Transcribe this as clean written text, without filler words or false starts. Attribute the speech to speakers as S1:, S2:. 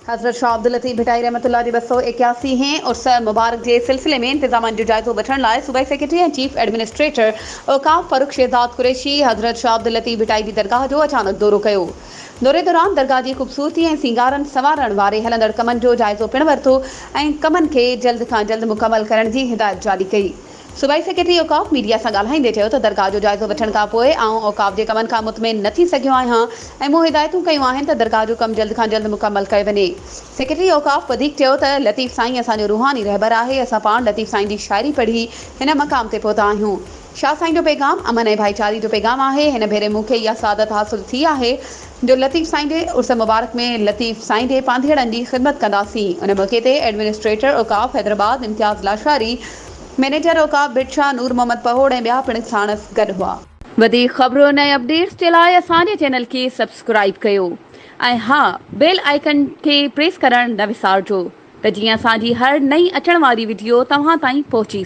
S1: हज़रत शाह अब्दुल लतीफ़ भिटाई रहमतुल्लाह जी 281 हैं उर्स मुबारक के सिलसिले में इंतजाम जो जायज़ो वठण लाइ सूबाई सेक्रेटरी एंड चीफ एडमिनिस्ट्रेटर औकाफ फारूक शहजाद कुरैशी हज़रत शाह अब्दुल लतीफ़ भिटाई की दरगाह जो अचानक दौरो कयो। दौरे दौरान दरगाह की खूबसूरती ऐं सिंगारन संवारण वारे हलंदड़ कमन जो जायज़ो पिण वरितो ऐं कमन के जल्द खां जल्द मुकम्मल करण की हिदायत जारी कई। सूबाई सेक्रेटरी औकाफ मीडिया से ॻाल्हाईंदे चयो त दरगाह जो जायज़ो वठण खां पोइ औकाफ के कमन खां मुतमिन न थी सघियो आहियां ऐं मूं हिदायतूं कयूं आहिनि त दरगाह जो कमु जल्द खां जल्द मुकम्मल कयो वञे। सेक्रेटरी औकाफ वधीक चयो त लतीफ़ साईं असांजो रूहानी रहबर आहे। असां पाण लतीफ़ साईं की शायरी पढ़ी हिन मक़ाम ते पहुता आहियूं। शाह साईं जो पैगाम अमन ऐं भाईचारे जो पैगाम आहे। हिन भेरे मूंखे इहा सादत हासिल थी आहे जो लतीफ़ साईं जे उर्स मुबारक में लतीफ़ साईं जे पांधेड़नि की ख़िदमत कंदासीं। उन मौक़े ते एडमिनिस्ट्रेटर औकाफ हैदराबाद इम्तियाज़ लाशारी, मैनेजर औकाफ बिटशा नूर मोहम्मद पहोड़ ऐं ॿिया पिण साणस गॾु हुआ। वधीक ख़बरुनि ऐं अपडेट्स जे लाइ असांजे चैनल खे सब्सक्राइब कयो ऐं हा बेल आइकन के प्रेस करण न विसारजो त जीअं असांजी हर नई अचण वारी वीडियो तव्हां ताईं पहुची